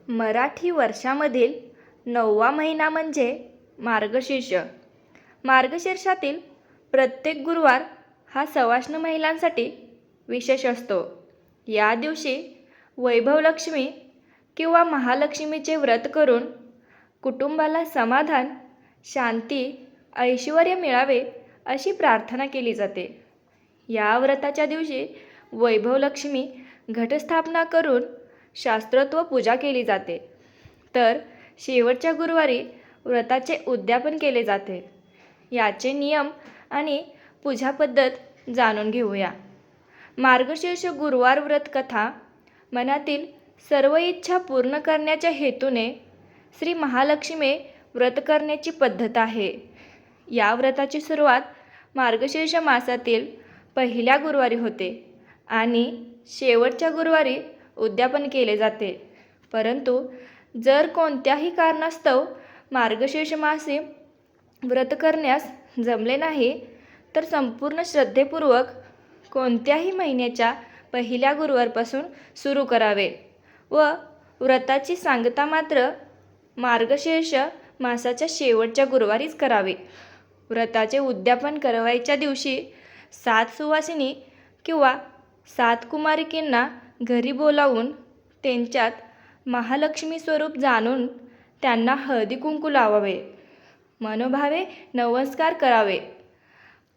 मराठी वर्षामधील 9वा महिना म्हणजे मार्गशीर्ष. मार्गशीर्षातील प्रत्येक गुरुवार हा सवाष्ण महिलांसाठी विशेष असतो. या दिवशी वैभवलक्ष्मी किंवा महालक्ष्मीचे व्रत करून कुटुंबाला समाधान, शांती, ऐश्वर्य मिळावे अशी प्रार्थना केली जाते. या व्रताच्या दिवशी वैभवलक्ष्मी घटस्थापना करून शास्त्रोक्त पूजा केली जाते. तर शेवटच्या गुरुवारी व्रताचे उद्यापन केले जाते. याचे नियम आणि पूजा पद्धत जाणून घेऊया. मार्गशीर्ष गुरुवार व्रत कथा. मनातील सर्व इच्छा पूर्ण करण्याच्या हेतूने श्री महालक्ष्मी व्रत करण्याची पद्धत आहे. या व्रताची सुरुवात मार्गशीर्ष मासातील पहिल्या गुरुवारी होते आणि शेवटच्या गुरुवारी उद्यापन केले जाते. परंतु जर कोणत्याही कारणास्तव मार्गशीर्ष मासी व्रत करण्यास जमले नाही तर संपूर्ण श्रद्धेपूर्वक कोणत्याही महिन्याच्या पहिल्या गुरुवारपासून सुरू करावे व व्रताची सांगता मात्र मार्गशीर्ष मासाच्या शेवटच्या गुरुवारीच करावे. व्रताचे उद्यापन करावयाच्या दिवशी 7 सुवासिनी किंवा 7 कुमारिकींना घरी बोलावून त्यांच्यात महालक्ष्मी स्वरूप जाणून त्यांना हळदी कुंकू लावावे, मनोभावे नमस्कार करावे.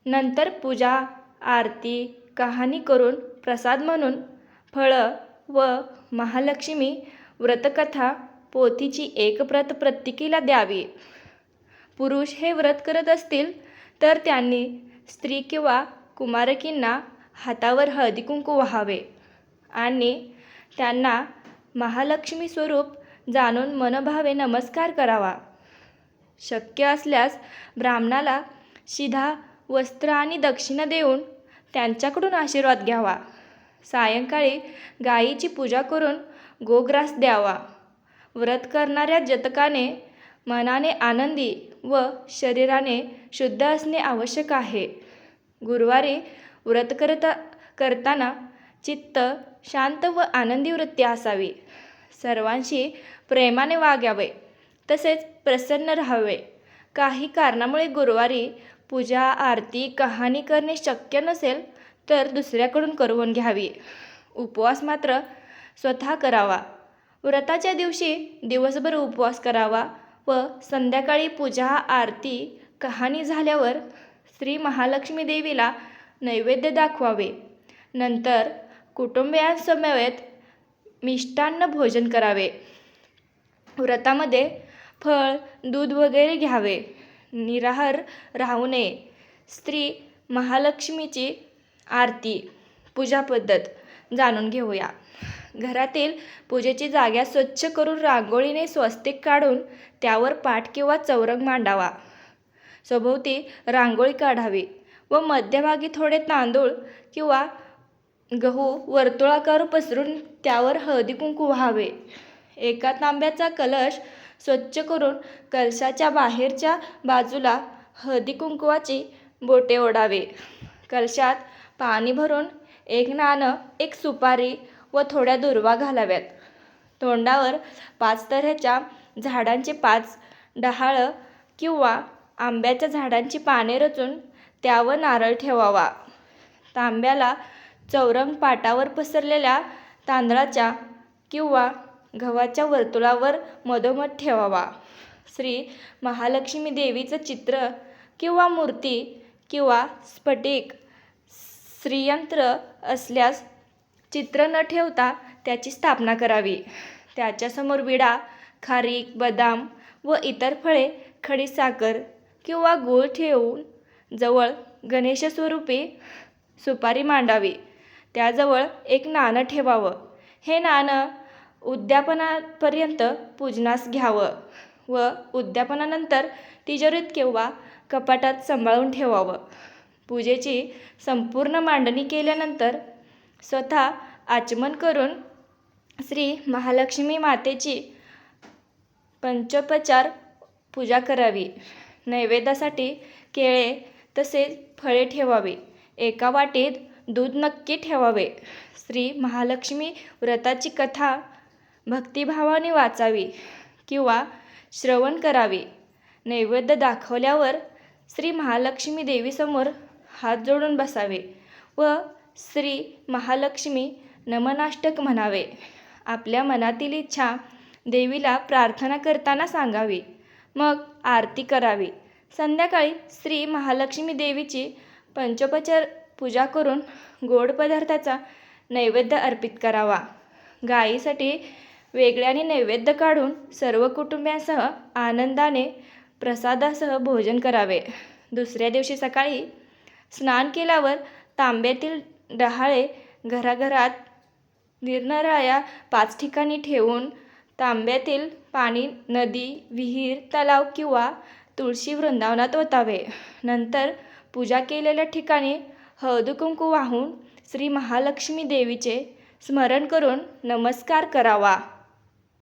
नंतर पूजा, आरती, कहाणी करून प्रसाद म्हणून फळं व महालक्ष्मी व्रतकथा पोथीची एक प्रत प्रत्येकीला द्यावी. पुरुष हे व्रत करत असतील तर त्यांनी स्त्री किंवा कुमारकींना हातावर हळदी कुंकू वाहावे आणि त्यांना महालक्ष्मी स्वरूप जाणून मनोभावे नमस्कार करावा. शक्य असल्यास ब्राह्मणाला शिधा, वस्त्र आणि दक्षिणा देऊन त्यांच्याकडून आशीर्वाद घ्यावा. सायंकाळी गायीची पूजा करून गोग्रास द्यावा. व्रत करणाऱ्या जातकाने मनाने आनंदी व शरीराने शुद्ध असणे आवश्यक आहे. गुरुवारी व्रत करताना चित्त शांत व आनंदी वृत्ती असावी. सर्वांशी प्रेमाने वागावे तसेच प्रसन्न राहावे. काही कारणामुळे गुरुवारी पूजा, आरती, कहाणी करणे शक्य नसेल तर दुसऱ्याकडून करवून घ्यावी. उपवास मात्र स्वतः करावा. व्रताच्या दिवशी दिवसभर उपवास करावा व संध्याकाळी पूजा, आरती, कहाणी झाल्यावर श्री महालक्ष्मी देवीला नैवेद्य दाखवावे. नंतर कुटुंबियांसमवेत मिष्टान्न भोजन करावे. व्रतामध्ये फळ, दूध वगैरे घ्यावे. निराहार राहू नये. श्री महालक्ष्मीची आरती पूजा पद्धत जाणून घेऊया. घरातील पूजेची जागा स्वच्छ करून रांगोळीने स्वस्तिक काढून त्यावर पाट किंवा चौरंग मांडावा. सभोवती रांगोळी काढावी व मध्यभागी थोडे तांदूळ किंवा गहू वर्तुळाकार पसरून त्यावर हळदी कुंकू व्हावे. एका तांब्याचा कलश स्वच्छ करून कलशाच्या बाहेरच्या बाजूला हळदी कुंकवाची बोटे ओढावे. कलशात पाणी भरून एक नाणं, एक सुपारी व थोड्या दुर्वा घालाव्यात. तोंडावर 5 तऱ्हेच्या झाडांचे 5 डहाळं किंवा आंब्याच्या झाडांची पाने रचून त्यावर नारळ ठेवावा. तांब्याला चौरंग पाटावर पसरलेल्या तांदळाच्या किंवा गव्हाच्या वर्तुळावर मधोमध ठेवावा. श्री महालक्ष्मी देवीचं चित्र किंवा मूर्ती किंवा स्फटिक श्रीयंत्र असल्यास चित्र न ठेवता त्याची स्थापना करावी. त्याच्यासमोर विडा, खारीक, बदाम व इतर फळे, खडीसाखर किंवा गूळ ठेवून जवळ गणेशस्वरूपी सुपारी मांडावी. त्याजवळ एक नाणं ठेवावं. हे नाणं उद्यापनापर्यंत पूजनास घ्यावं व उद्यापनानंतर तिजोरीत किंवा कपाटात सांभाळून ठेवावं. पूजेची संपूर्ण मांडणी केल्यानंतर स्वतः आचमन करून श्री महालक्ष्मी मातेची पंचोपचार पूजा करावी. नैवेद्यासाठी केळे तसेच फळे ठेवावी. एका वाटीत दूध नक्की ठेवावे. श्री महालक्ष्मी व्रताची कथा भक्तिभावाने वाचावी किंवा श्रवण करावे. नैवेद्य दाखवल्यावर श्री महालक्ष्मी देवीसमोर हात जोडून बसावे व श्री महालक्ष्मी नमनाष्टक म्हणावे. आपल्या मनातील इच्छा देवीला प्रार्थना करताना सांगावी. मग आरती करावी. संध्याकाळी श्री महालक्ष्मी देवीची पंचोपचार पूजा करून गोड पदार्थाचा नैवेद्य अर्पित करावा. गायीसाठी वेगळ्याने नैवेद्य काढून सर्व कुटुंबियांसह आनंदाने प्रसादासह भोजन करावे. दुसऱ्या दिवशी सकाळी स्नान केल्यावर तांब्यातील डहाळे घराघरात निरनिराळ्या 5 ठिकाणी ठेवून तांब्यातील पाणी नदी, विहीर, तलाव किंवा तुळशी वृंदावनात ओतावे. नंतर पूजा केलेल्या ठिकाणी हळदी कुंकू वाहून श्री महालक्ष्मी देवीचे स्मरण करून नमस्कार करावा.